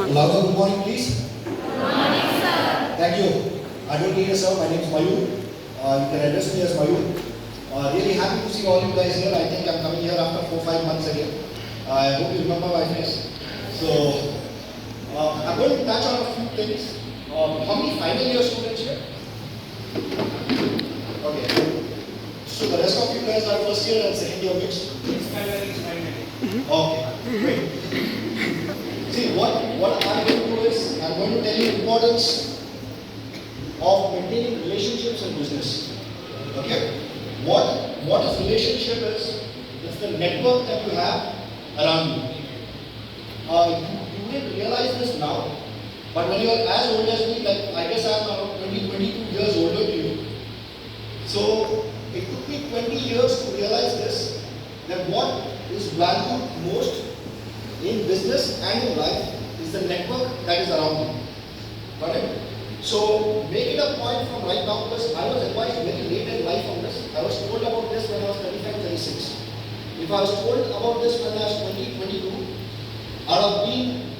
Louder good morning, please. Good morning, sir. Thank you. I don't need a sir. My name is Mayur. You can address me as Mayur. Really happy to see all you guys here. I think I'm coming here after 4-5 months again. I hope you remember my face. So, I'm going to touch on a few things. How many final year students here? Okay. So the rest of you guys are first year and second year mixed? Okay, great. See, what I'm going to do is, I'm going to tell you the importance of maintaining relationships in business. Okay? What is relationship is? It's the network that you have around you. You will realize this now, but when you are as old as me, like I guess I'm around 22 years older to you. So it took me 20 years to realize this, that what is valued most in business and in life is the network that is around you. Got it? So make it a point from right now, because I was advised very late in life on this. I was told about this when I was 35, 36. If I was told about this when I was 20, 22, I would have been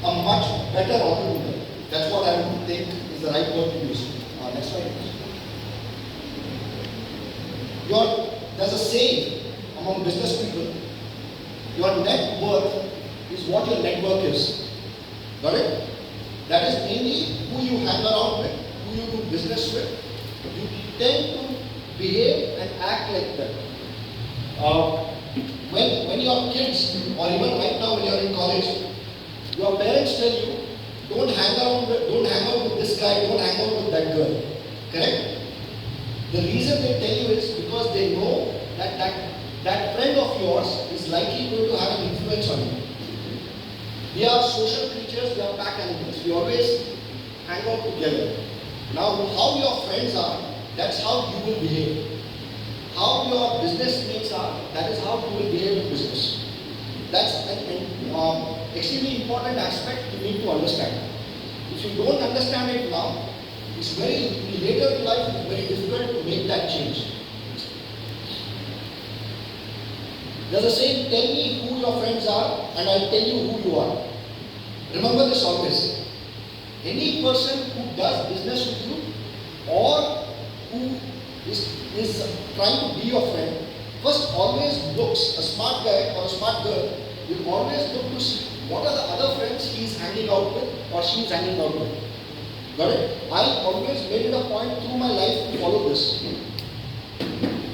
a much better entrepreneur. That's what I would think is the right word to use. Next slide. There's a saying among business people, your net worth is what your network is. Got it? That is mainly who you hang around with, who you do business with. You tend to behave and act like that. When your kids, or even right now when you're in college, your parents tell you, don't hang out with this guy, don't hang out with that girl. Correct? The reason they tell you is because they know that friend of yours is likely going to have an influence on you. We are social creatures, we are pack animals. We always hang out together. Now, how your friends are, that's how you will behave. How your business mates are, that is how you will behave in business. That's an extremely important aspect you need to understand. If you don't understand it now, it's very, later in life, it's very difficult to make that change. There's a saying, tell me who your friends are and I'll tell you who you are. Remember this always. Any person who does business with you or who is trying to be your friend, first always looks, a smart guy or a smart girl will always look to see what are the other friends he's hanging out with or she's hanging out with. Got it? I always made it a point through my life to follow this.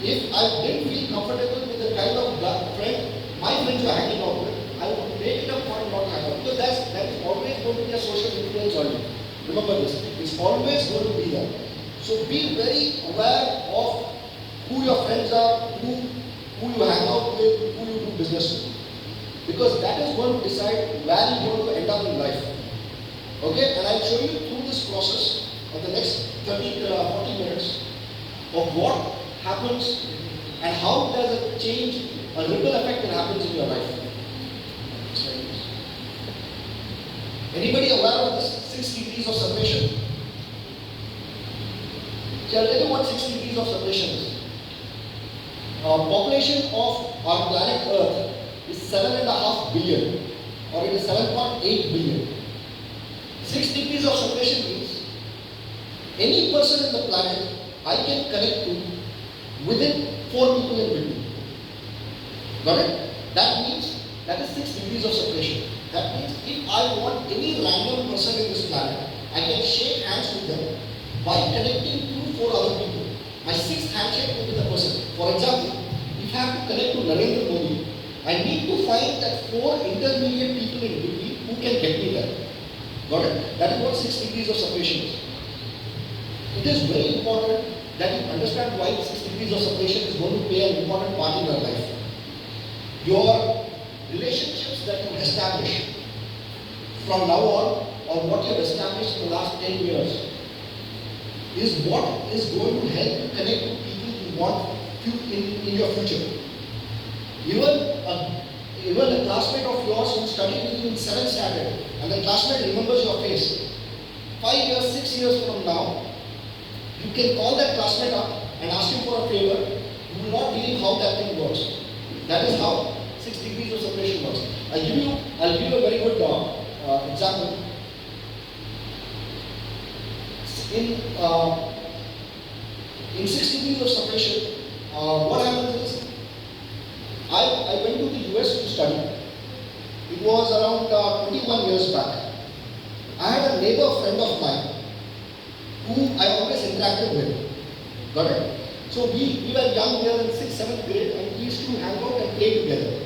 If I didn't feel comfortable with the kind of friend my friends were hanging out with, I would make it a point not to hang out, because that is always going to be a social influence on you. Remember this, it's always going to be there. So be very aware of who your friends are, who you hang out with, who you do business with. Because that is going to decide where you're going to end up in life. Okay, and I'll show you through this process of the next 30 to 40 minutes of what happens and how does it change a ripple effect that happens in your life. Anybody aware of this 6 degrees of separation? So I'll tell you what 6 degrees of separation is. Population of our planet Earth is 7.5 billion, or it is 7.8 billion. 6 degrees of separation means any person in the planet I can connect to within 4 people in between. Got it? That means that is 6 degrees of separation. That means if I want any random person in this planet, I can shake hands with them by connecting to 4 other people. My 6th handshake will be the person. For example, if I have to connect to Narendra Modi, I need to find that 4 intermediate people in between who can get me there. Got it? That is what 6 degrees of separation is. It is very important that you understand why 6 degrees of separation is going to play an important part in your life. Your relationships that you establish from now on, or what you have established in the last 10 years, is what is going to help you connect to people you want in your future. Even a classmate of yours who studied with you in 7th standard, and the classmate remembers your face, 5 years, 6 years from now, you can call that classmate up and ask him for a favor. You will not believe how that thing works. That is how 6 degrees of separation works. I'll give you a very good example, in in 6 degrees of separation, what happens is, I went to the US to study. It was around 21 years back. I had a neighbor friend of mine who I always interacted with. Got it? So we were young, we were in 6th, 7th grade, and we used to hang out and play together.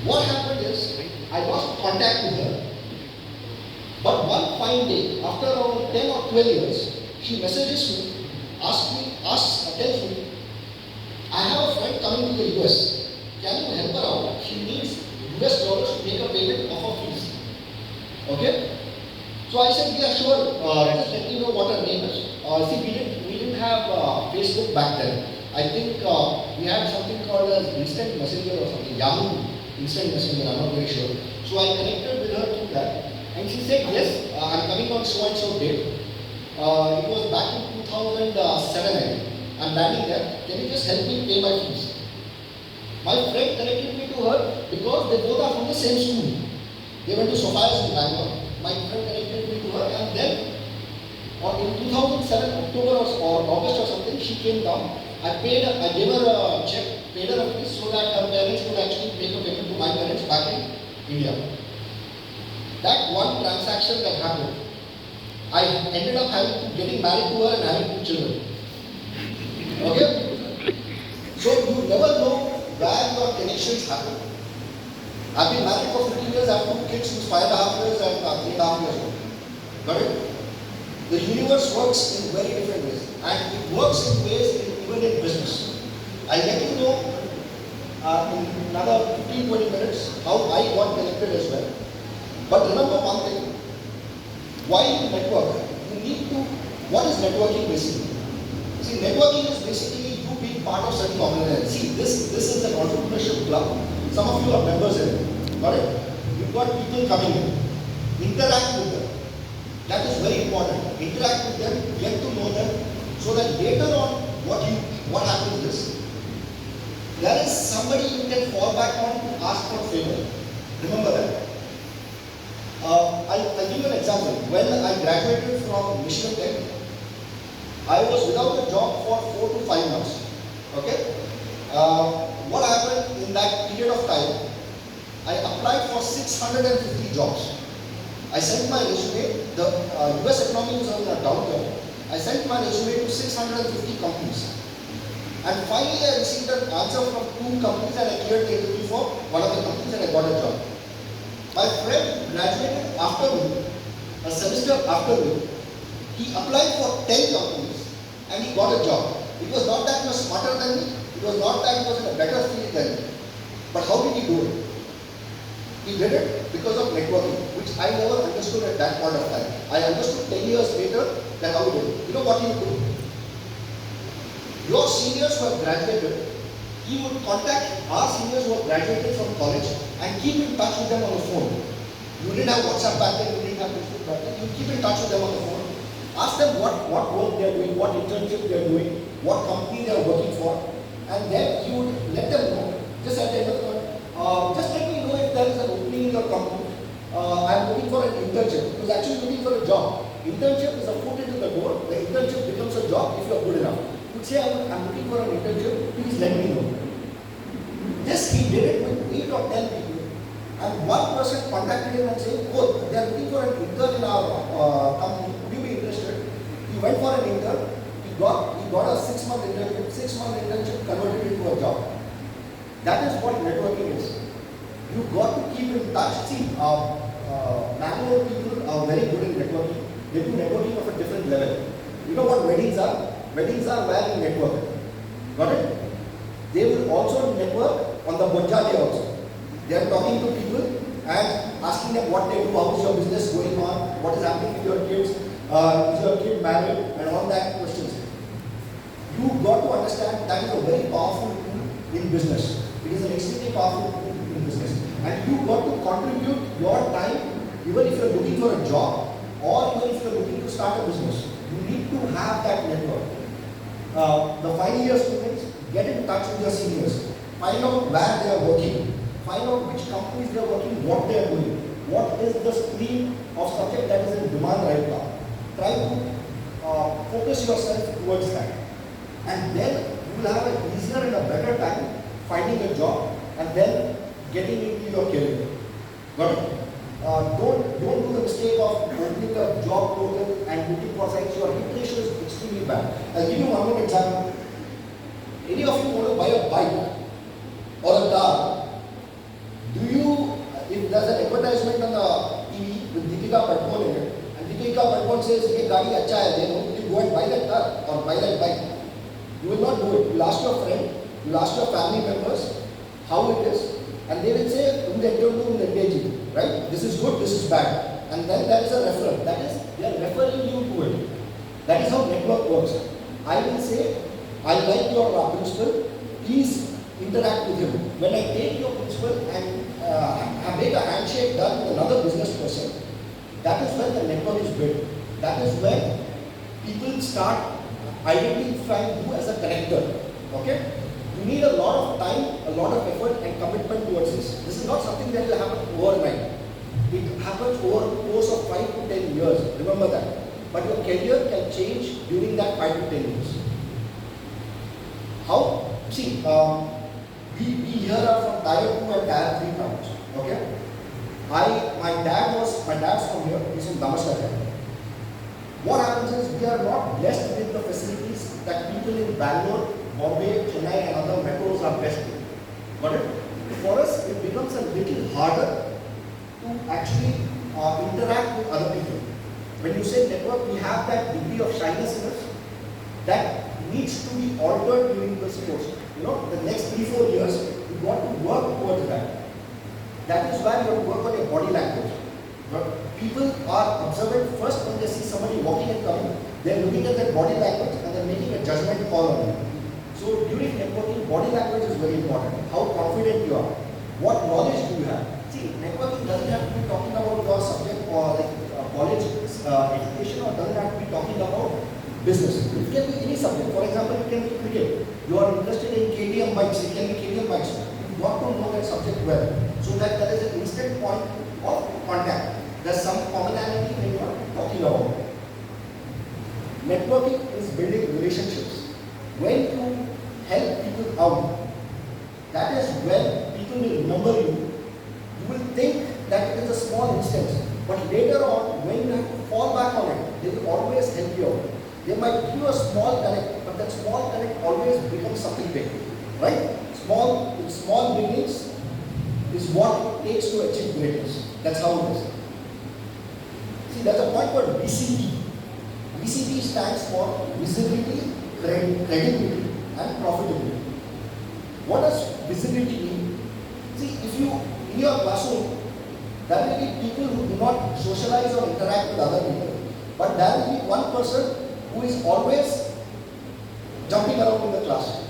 What happened is, I lost contact with her. But one fine day, after around 10 or 12 years, she messages me, tells me, I have a friend coming to the US. Can you help her out? She needs US dollars to make a payment of her fees. Okay? So I said, yeah, sure. Just let me know what her name is. See, we didn't have Facebook back then. I think we had something called as Instant Messenger or something. Yahoo Instant Messenger, I'm not very sure. So I connected with her through that. And she said, yes, I'm coming on so and so date. It was back in 2007, I think. I'm landing there. Can you just help me pay my fees? My friend connected me to her because they both are from the same school. They went to Sophia's in Bangalore. My friend connected me to her, and then in 2007, October or August or something, she came down. I gave her a check, paid her a fee so that her parents could actually make a payment to my parents back in India. That one transaction that happened, I ended up getting married to her and having 2 children. Okay? So you never know where your connections happen. I've been married for 15 years, I have 2 kids who's 5.5 years and 3.5 years old. Got it? The universe works in very different ways. And it works in ways even in business. I'll let you know in another 15-20 minutes how I got connected as well. But remember one thing. Why you network? You need to, what is networking basically? See, networking is basically you being part of certain organization. See, this is an entrepreneurship club. Some of you are members in it. Got it? You've got people coming in. Interact with them. That is very important. Interact with them, get to know them, so that later on what happens is, there is somebody you can fall back on to ask for favor. Remember that. I'll give you an example. When I graduated from Michigan Tech, I was without a job for 4 to 5 months. Okay? What happened in that period of time? I applied for 650 jobs. I sent my resume. The US economy was on a downturn. I sent my resume to 650 companies. And finally, I received an answer from 2 companies and I cleared the interview for one of the companies and I got a job. My friend graduated after me, a semester after me. He applied for 10 companies and he got a job. It was not that he was smarter than me. It was not that he was in a better field than me. But how did he do it? He did it because of networking, which I never understood at that point of time. I understood 10 years later that how he did it. You know what he would do? Your seniors who have graduated, he would contact our seniors who have graduated from college and keep in touch with them on the phone. You didn't have WhatsApp back then, you didn't have Facebook back then. You keep in touch with them on the phone. Ask them what work they are doing, what internship they are doing, what company they are working for, and then you would let them know. Just at the end of the month, just let me know if there is an opening in your company. I am looking for an internship. He was actually looking for a job. Internship is a foot into the door. The internship becomes a job if you are good enough. You would say, I'm looking for an internship. Please let me know. This he did it with 8 or 10 people. And one person contacted him and said, oh, they are looking for an intern in our company. Would you be interested? He went for an intern. He got a 6-month internship. 6-month internship converted into a job. That is what networking is. You got to keep in touch. See, Bangalore people are very good in networking. They do networking of a different level. You know what weddings are? Weddings are where you network. Got it? They will also network on the Bonja day also. They are talking to people and asking them what they do, how is your business going on, what is happening with your kids, is your kid married, and all that questions. You got to understand that is a very powerful tool in business. It is an extremely powerful tool in business. And you got to contribute your time, even if you are looking for a job or even if you are looking to start a business. You need to have that network. The final year students, get in touch with your seniors. Find out where they are working. Find out which companies they are working, what they are doing. what is the stream of subject that is in demand right now. Try to focus yourself towards that. And then you will have an easier and a better time finding a job and then getting into your career. Got it? Don't do the mistake of opening a job portal and looking for sites. Your hit ratio is extremely bad. I'll give you one more example. Any of you want to buy a bike or a car? Do you, if there's an advertisement on the TV with Deepika Padukone in it, and Deepika Padukone says, "Ye gaadi acha hai, then you go and buy that car or buy that bike." You will not do it. You'll ask your friend, you'll ask your family members how it is, and they will say, right? This is good, this is bad. And then there is a referral. That is, they are referring you to it. That is how network works. I will say, I like your principal, please interact with him. When I take your principal and make a handshake done with another business person, that is when the network is built. That is when people start identifying you as a connector. Okay? You need a lot of time, a lot of effort and commitment towards this. This is not something that will happen overnight. It happens over a course of 5 to 10 years. Remember that. But your career can change during that 5 to 10 years. How? See, we here are from Tier 2 and Tier 3 towns. Okay? My dad's from here. He's in Namaskar. What happens is we are not blessed with the facilities that people in Bangalore, Bombay, Chennai and other metros are blessed with. Got it? For us, it becomes a little harder to actually interact with other people. When you say network, we have that degree of shyness in us that needs to be altered during this course. You know, the next 3-4 years, you want to work towards that. That is why you have to work on your body language. But people are observant first when they see somebody walking and coming. They're looking at their body language and they're making a judgment call on you. So during networking, body language is very important. How confident you are. What knowledge do you have? See, networking doesn't have to be talking about your subject or like college education, or doesn't have to be talking about business. It can be any subject. For example, it can be cricket. You are interested in KTM bikes. It can be KTM bikes. You want to know that subject well, so that there is an instant point of contact. There's some commonality when you are talking about. Networking is building relationships. When you help people out, that is when people will remember you. You will think that it is a small instance, but later on, when you have to fall back on it, they will always help you out. They might give you a small connect, but that small connect always becomes something big, right? Small beginnings is what it takes to achieve greatness. That's how it is. See, there's a point called VCP. VCP stands for visibility, credibility, and profitability. What does visibility mean? See, if you, in your classroom, there will be people who do not socialize or interact with other people, but there will be one person who is always jumping around in the class.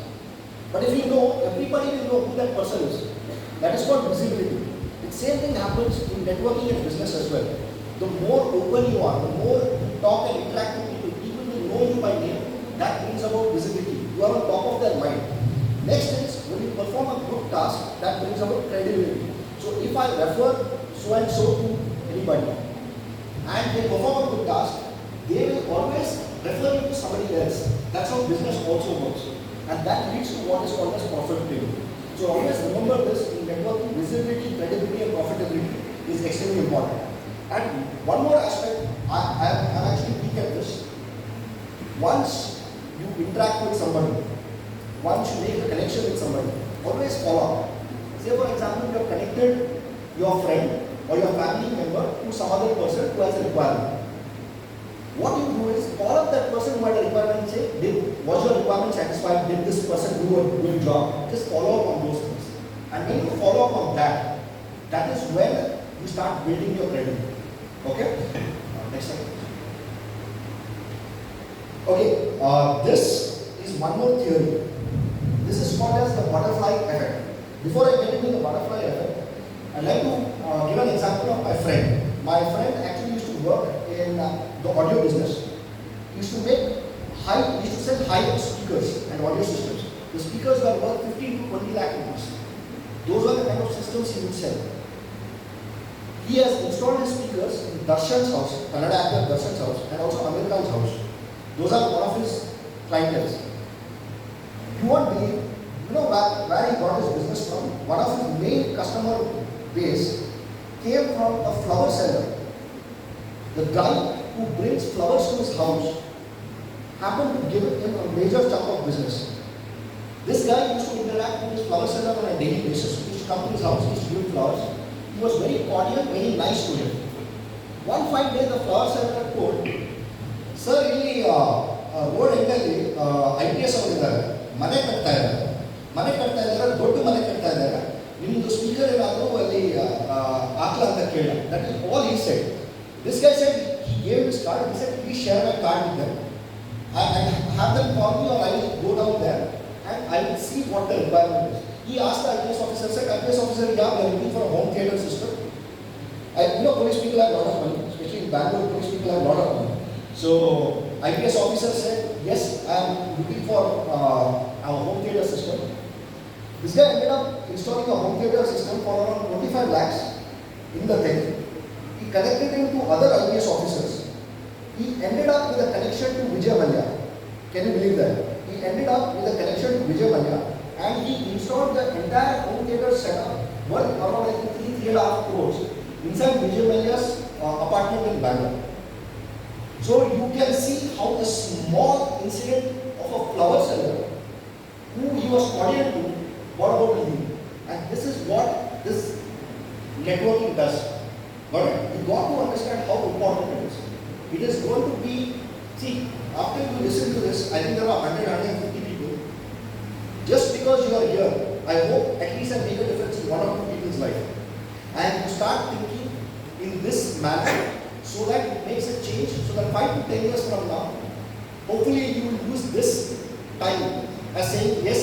But if you know, everybody will know who that person is. That is called visibility. The same thing happens in networking and business as well. The more open you are, the more you talk and interact with people, people will know you by name. That brings about visibility. You are on top of their mind. Next is, when you perform a good task, that brings about credibility. So if I refer so and so to anybody, and they perform a good task, they will always refer you to somebody else. That's how business also works. And that leads to what is called as profitability. So always remember this, in networking, visibility, credibility and profitability is extremely important. And one more aspect, I actually peek at this. Once you interact with somebody, once you make a connection with somebody, always follow up. Say for example, you have connected your friend or your family member to some other person who has a requirement. What you do is call up that person who had a requirement and say, was your requirement satisfied? Did this person do a good job? Just follow up on those things. And when you follow up on that, that is when you start building your credibility. Okay? Next slide. Okay, this is one more theory. This is called as the butterfly effect. Before I get into the butterfly effect, I'd like to give an example of my friend. My friend actually used to work in the audio business. He used to sell high-end speakers and audio systems. The speakers were worth 15 to 20 lakh rupees. Those were the kind of systems he would sell. He has installed his speakers in Darshan's house, Kannada actor Darshan's house, and also Amir Khan's house. Those are one of his clientele. You won't believe, you know where he got his business from? One of his main customer base came from a flower seller. The guy who brings flowers to his house happened to give him a major chunk of business. This guy used to interact with his flower seller on a daily basis. He used to come to his house, he used to give him flowers. He was very cordial, very nice to him. One fine day, the flower seller told, "Sir, ಇಲ್ಲಿ road ಎಂಡಲ್ಲಿ IPS ಅವರಿದ್ದಾರೆ, ಮನೆ ಕಟ್ತಾ ಇದ್ದಾರೆ, ದೊಡ್ಡ ಮನೆ ಕಟ್ತಾ ಇದ್ದಾರೆ. ನಿಮ್ಮದು ಸ್ಪೀಕರ್ ಏನಾದರೂ ಅಲ್ಲಿ ಹಾಕ್ಲಾ ಅಂತ ಕೇಳ." That is all he said. This guy said, he gave his card, he said, "Please share my card with them. And have them call me, or I will go down there and I will see what the requirement is." He asked the IPS officer, said, "IPS officer, yeah, we are looking for a home theater system." Police people have a lot of money, especially in Bangalore, police people have a lot of money. So, IPS officer said, "Yes, I am looking for our home theater system." This guy ended up installing a home theater system for around 25 lakhs in the thing. He connected him to other IPS officers. He ended up with a connection to Vijay Mallya. Can you believe that? He ended up with a connection to Vijay Mallya, and he installed the entire home theater setup worth around like 3.5 crores inside Vijay Mallya's apartment in Bangalore. So you can see how a small incident of a flower seller who he was cordial to got about with him. And this is what this networking does. Got it? You got to understand how important it is. It is going to be, see, after you listen to this, I think there are 150 people. Just because you are here, I hope at least I make a difference in one or two people's life. And you start thinking in this manner so that it makes a change, so that 5 to 10 years from now, hopefully you will use this time as saying, yes,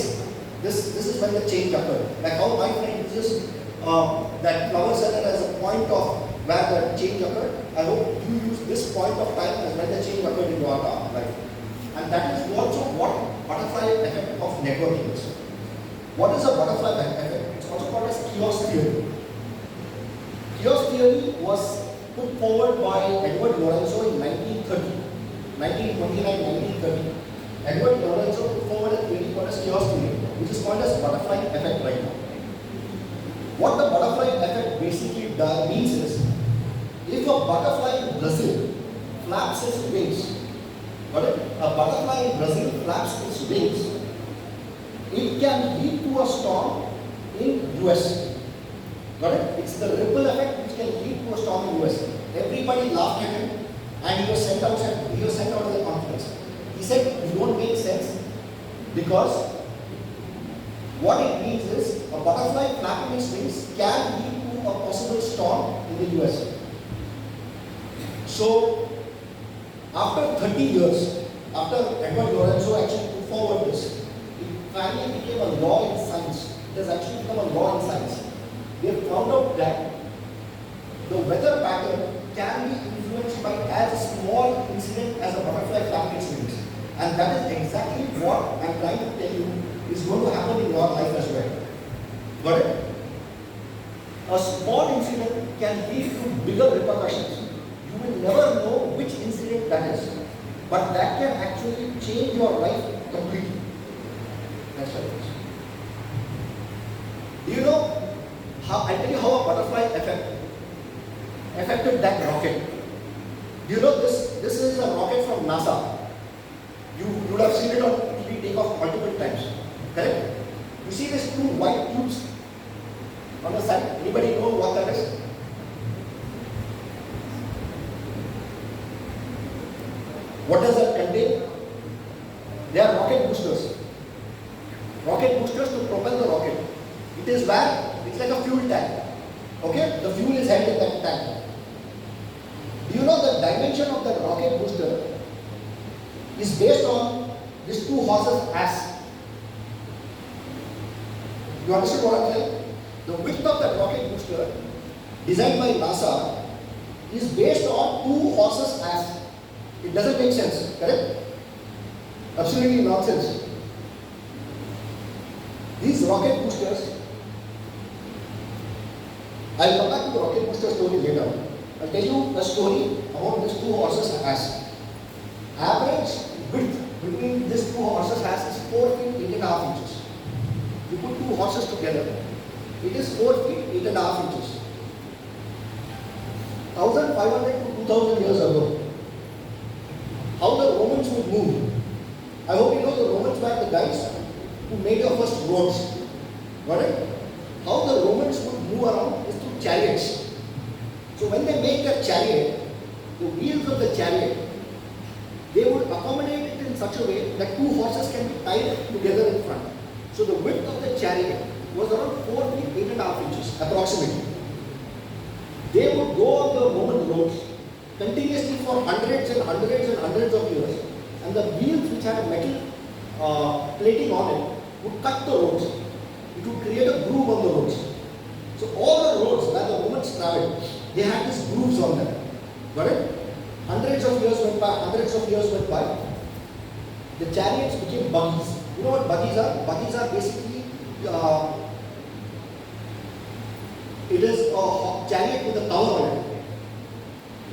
this is when the change occurred. Like how my friend uses that flower seller as a point of where the change occurred. I hope you use this point of time as when the change occurred in your life. And that is also what butterfly effect of networking is. What is a butterfly effect? It's also called as kiosk theory. Kiosk theory was put forward by Edward Lorenzo in 1929-1930. Edward Lorenzo put forward a theory called as kiosk theory, which is called as butterfly effect right now. What the butterfly effect basically means is, if a butterfly in Brazil flaps its wings, a butterfly in Brazil flaps its wings, it can lead to a storm in US. Got it? It's the ripple effect which can lead to a storm in US. Everybody laughed at him, and he was sent out of the conference. He said, "You don't make sense, because what it means is a butterfly flapping its wings can lead to a possible storm in the US." So, after 30 years, after Edward Lorenzo actually put forward this, it finally became a law in science. It has actually become a law in science. They have found out that the weather pattern can be influenced by as small incident as a butterfly flapping its wings. And that is exactly what I am trying to tell you is going to happen in your life as well. Got it? A small incident can lead to bigger repercussions. You will never know which incident that is, but that can actually change your life completely. That's what it is. Do you know how? I tell you how a butterfly effect affected that rocket. Do you know this? This is a rocket from NASA. You would have seen it on TV take off multiple times. Correct? You see these two white tubes on the side. Anybody know what that is? What does that contain? They are rocket boosters. Rocket boosters to propel the rocket. It is where it's like a fuel tank. Okay? The fuel is held in that tank. Do you know the dimension of that rocket booster is based on these two horses' ass? You understand what I'm saying? The width of that rocket booster designed by NASA is based on two horses' ass. It doesn't make sense, correct? Absolutely nonsense. These rocket boosters I'll come back to the rocket booster story later. I'll tell you a story about these two horses has. Average width between these two horses has is 4 feet 8.5 inches. You put two horses together, it is 4 feet 8.5 inches. 1500 to 2000 years ago, how the Romans would move. I hope you know the Romans were the guys who made the first roads. Got it? How the Romans would move around is through chariots. So when they make a chariot, the wheels of the chariot, they would accommodate it in such a way that two horses can be tied together in front. So the width of the chariot was around 4 feet 8.5 inches approximately. They would go on the Roman roads continuously for hundreds and hundreds and hundreds of years, and the wheels which had a metal plating on it would cut the roads. It would create a groove on the roads. So all the roads that the Romans traveled, they had these grooves on them. Got it? Hundreds of years went by. The chariots became buggies. You know what buggies are? Buggies are basically it is a chariot with a cover on it.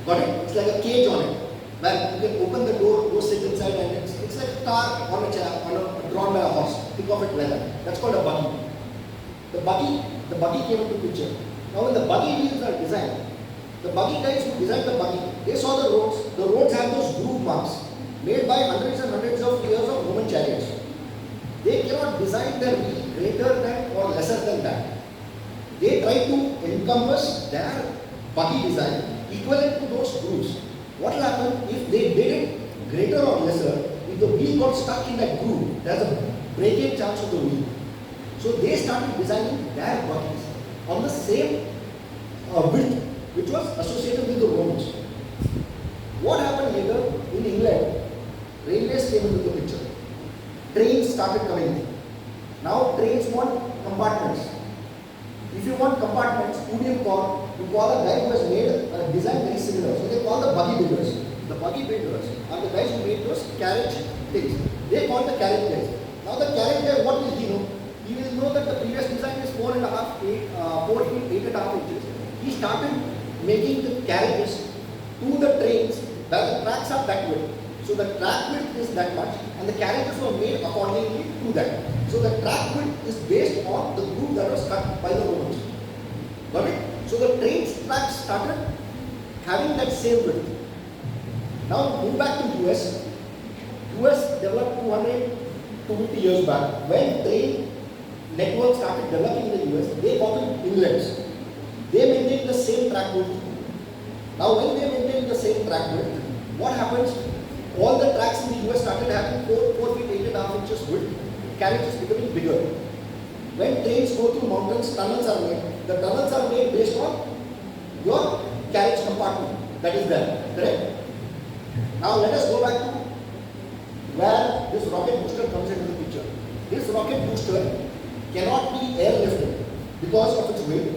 Got it? It's like a cage on it, where you can open the door, go sit inside, and it's like a car on a chair, drawn by a horse. Think of it like that. That's called a buggy. The buggy came into picture. Now when the buggy wheels are designed, the buggy guys who designed the buggy, they saw the roads. The roads have those groove marks made by hundreds and hundreds of years of Roman chariots. They cannot design their wheel greater than or lesser than that. They try to encompass their buggy design equivalent to those grooves. What will happen if they did it greater or lesser? If the wheel got stuck in that groove, there's a breakage chance of the wheel. So they started designing their buggies on the same width which was associated with the Romans. What happened later in England? Railways came into the picture. Trains started coming in. Now trains want compartments. If you want compartments, who do you call? You call a guy who has made a design very similar. So they call the buggy builders. The buggy builders are the guys who made those carriage things. They call the carriage guys. Now the carriage guy, what will he know? He will know that the previous design is 4 feet 8.5 inches. He started making the carriages to the trains where the tracks are that width. So the track width is that much, and the carriages were made accordingly to that. So the track width is based on the groove that was cut by the Romans. Got it? So the trains tracks started having that same width. Now move back to US. US developed 250 years back. When train network started developing in the US, they copied England. They maintained the same track width. Now when they maintained the same track width, what happens? All the tracks in the US started having 4 feet 8.5 inches width. Carriages becoming bigger. When trains go through mountains, tunnels are made. The tunnels are made based on your carriage compartment that is there. Correct? Now let us go back to where this rocket booster comes into the picture. This rocket booster cannot be airlifted because of its weight.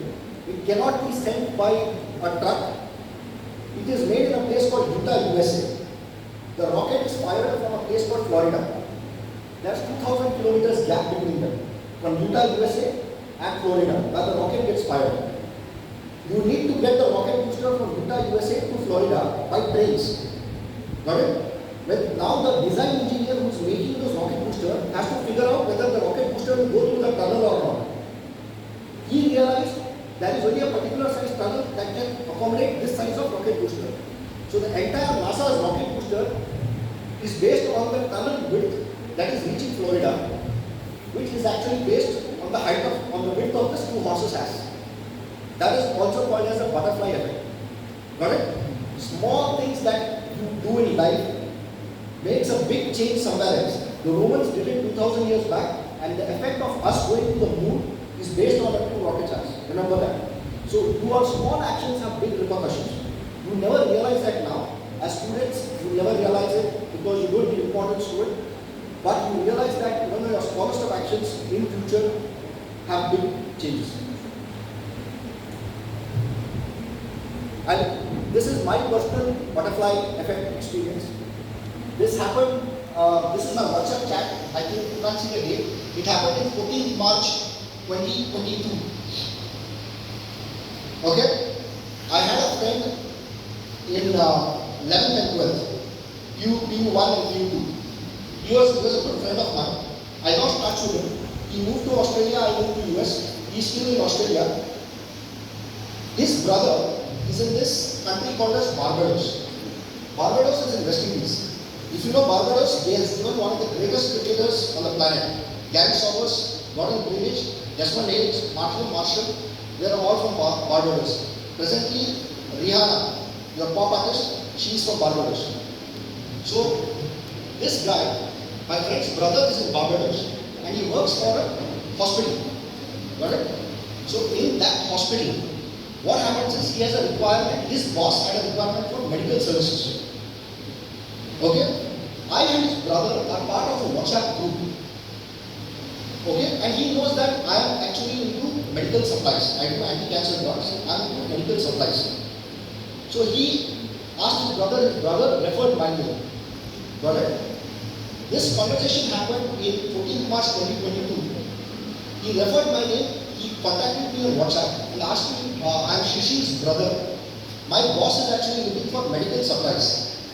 It cannot be sent by a truck. It is made in a place called Utah, USA. The rocket is fired from a place called Florida. There's 2,000 kilometers gap between them, from Utah, USA and Florida, where the rocket gets fired. You need to get the rocket booster from Utah, USA to Florida by trains. Got it? But now the design engineer who is making this rocket booster has to figure out whether the rocket booster will go through the tunnel or not. He realized there is only a particular size tunnel that can accommodate this size of rocket booster. So the entire NASA's rocket booster is based on the tunnel width that is reaching Florida, which is actually based on the height of, on the width of this two horses ass. That is also called as a butterfly effect. Got it? Small things that you do in life makes a big change somewhere else. The Romans did it 2000 years back, and the effect of us going to the moon is based on the two rocket ass. Remember that. So your small actions have big repercussions. You never realize that now. As students, you never realize it because you don't give importance to it. But you realize that even your smallest of actions in future have big changes. And this is my personal butterfly effect experience. This happened, this is my WhatsApp chat. I think you can't see the date. It happened in 14th March 2022. Okay? I had a friend in 11th and 12th, PU1 and PU2. He was a good friend of mine. I lost touch with him. He moved to Australia, I moved to US. He's still in Australia. His brother is in this country called as Barbados. Barbados is in West Indies. If you know Barbados, they has given one of the greatest cricketers on the planet. Gary Sober's, Gordon Greenwich, Desmond Hayes, Martin Marshall, they are all from Barbados. Presently, Rihanna, your pop artist, she is from Barbados. So, this guy, my friend's brother is in Barbados and he works for a hospital. Got it? So, in that hospital, what happens is he has a requirement, his boss had a requirement for medical services. Okay? I and his brother are part of a WhatsApp group. Okay? And he knows that I am actually into medical supplies. I do anti-cancer drugs, I am into medical supplies. So he asked his brother referred my name. Got it? This conversation happened in 14th March 2022. He referred my name, he contacted me on WhatsApp and asked me, I am Shishi's brother. My boss is actually looking for medical supplies,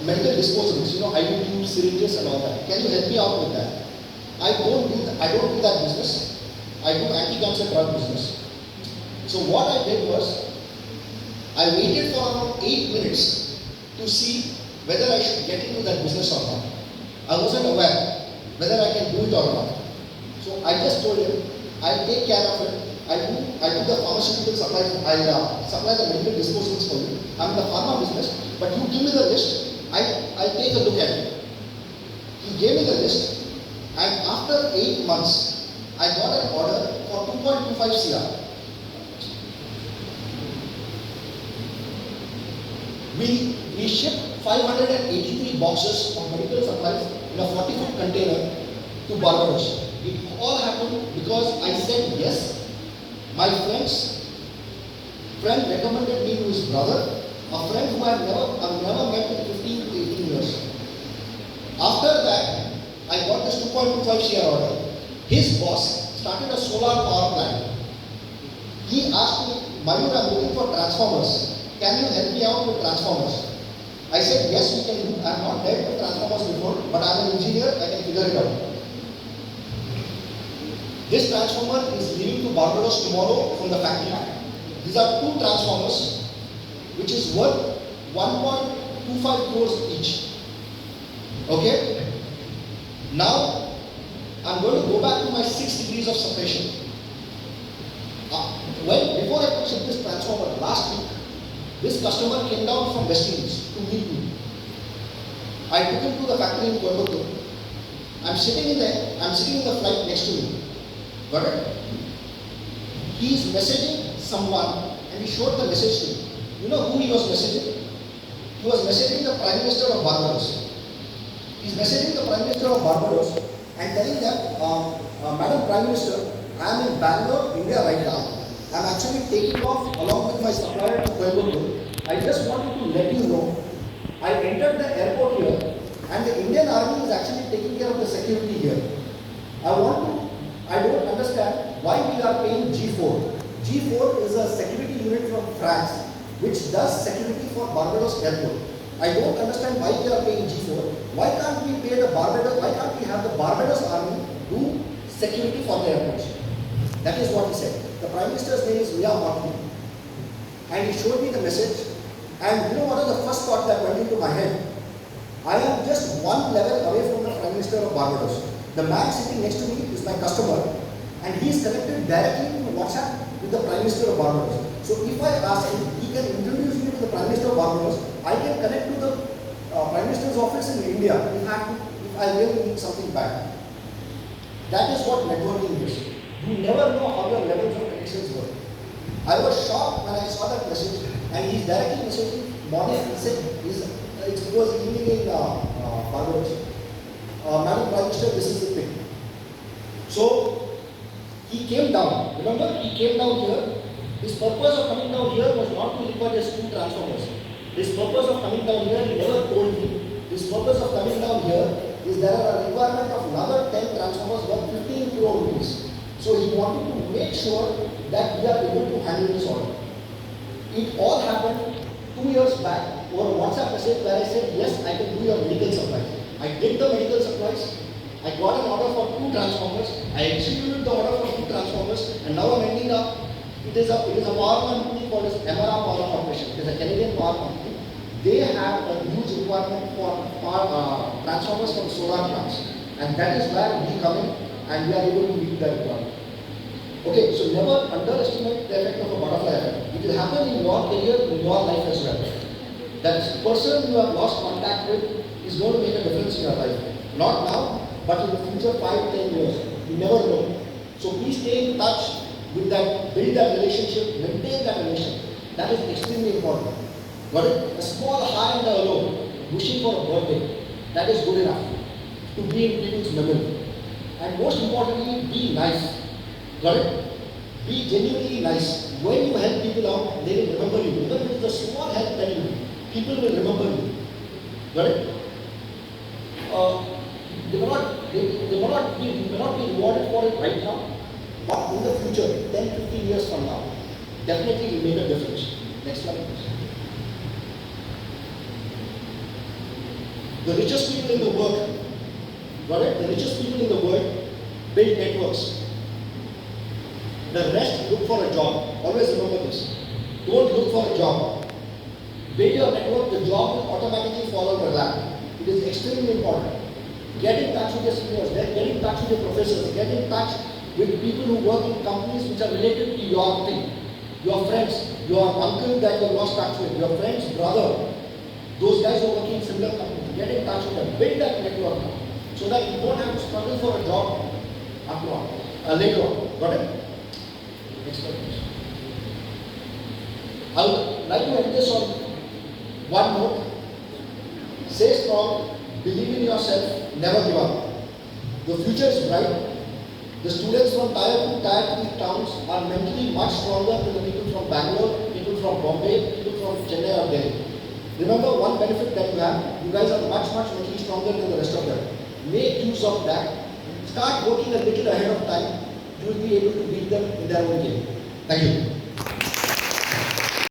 medical disposables, IV tubes, syringes and all that. Can you help me out with that? I don't do that business. I do anti-cancer drug business. So what I did was, I waited for around 8 minutes to see whether I should get into that business or not. I wasn't aware whether I can do it or not. So I just told him, I'll take care of it. I do the pharmaceutical supplies. I'll supply the medical disposables for you. I'm in the pharma business, but you give me the list. I'll take a look at it. He gave me the list. And after 8 months, I got an order for 2.25 CR. We shipped 583 boxes of medical supplies in a 40-foot container to Barbados. It all happened because I said yes. My friend recommended me to his brother, a friend who I've never met in 15 to 18 years. After that, I got this 2.25 CR order. His boss started a solar power plant. He asked me, Mayur, I'm looking for transformers. Can you help me out with transformers? I said, yes, we can do. I have not dealt with transformers before, but I'm an engineer, I can figure it out. This transformer is leaving to Barbados tomorrow from the factory. These are 2 transformers, which is worth 1.25 crores each. Okay? Now, I'm going to go back to my 6 degrees of separation. Before I could ship this transformer last week, this customer came down from West Indies to meet me. I took him to the factory in Coimbatore. I'm sitting in the flight next to him. Got it? He is messaging someone and he showed the message to me. You know who he was messaging? He was messaging the Prime Minister of Barbados. He's messaging the Prime Minister of Barbados and telling them, Madam Prime Minister, I am in Bangalore, India right now. I am actually taking off along with my supplier to Coimbatore. I just wanted to let you know, I entered the airport here and the Indian Army is actually taking care of the security here. I don't understand why we are paying G4. G4 is a security unit from France which does security for Barbados airport. I don't understand why we are paying G4. Why can't we have the Barbados Army do security for the airports? That is what he said. The Prime Minister's name is Mia Martin. And he showed me the message. And you know what was the first thought that went into my head? I am just one level away from the Prime Minister of Barbados. The man sitting next to me is my customer and he is connected directly to WhatsApp with the Prime Minister of Barbados. So if I ask him, he can introduce me to the Prime Minister of Barbados, I can connect to the Prime Minister's office in India if I really need something back. That is what networking is. You never know how your levels of connections work. I was shocked when I saw that message and he's directly messaging morning. He said, it was evening in Barbados. Madam Prime Minister, this is the thing. So, he came down. Remember, he came down here. His purpose of coming down here was not to require just 2 transformers. His purpose of coming down here, he never told me. His purpose of coming down here is there are a requirement of another 10 transformers worth 15 crore rupees. So he wanted to make sure that we are able to handle this order. It all happened 2 years back over a WhatsApp message where I said, yes, I can do your medical supplies. I did the medical supplies. I got an order for 2 transformers. I executed the order for 2 transformers, and now I'm ending up. It is a power company called as MRA Power Corporation. It is a Canadian power company. They have a huge requirement for transformers from solar plants, and that is where we come in and we are able to meet that requirement. Okay, so never underestimate the effect of a butterfly effect. It will happen in your career, in your life as well. That person you have lost contact with is going to make a difference in your life. Not now, but in the future 5-10 years. You never know. So please stay in touch with that, build that relationship, maintain that relationship. That is extremely important. Got it? A small hand alone, wishing for a birthday, that is good enough to be in people's memory. And most importantly, be nice. Got it? Be genuinely nice. When you help people out, they will remember you. Even if it's a small help that you do, people will remember you. Got it? They may not be rewarded for it right now, but in the future, 10-15 years from now, definitely will make a difference. Next slide, please. The richest people in the world, got it? The richest people in the world build networks. The rest look for a job. Always remember this. Don't look for a job. Build your network, the job will automatically follow your lap. It is extremely important. Get in touch with your seniors, get in touch with your professors, get in touch with people who work in companies which are related to your thing. Your friends, your uncle that you have lost touch with, your friend's brother, those guys who are working in similar companies, get in touch with them, build that network so that you don't have to struggle for a job later on. Got it? Next slide, please. I would like to end this on one note. Stay strong, believe in yourself, never give up. The future is bright. The students from Tier 2, Tier 3 towns are mentally much stronger than the people from Bangalore, people from Bombay, people from Chennai or Delhi. Remember one benefit that you have, you guys are much mentally stronger than the rest of them. Make use of that. Start working a little ahead of time. You will be able to beat them in their own game. Thank you.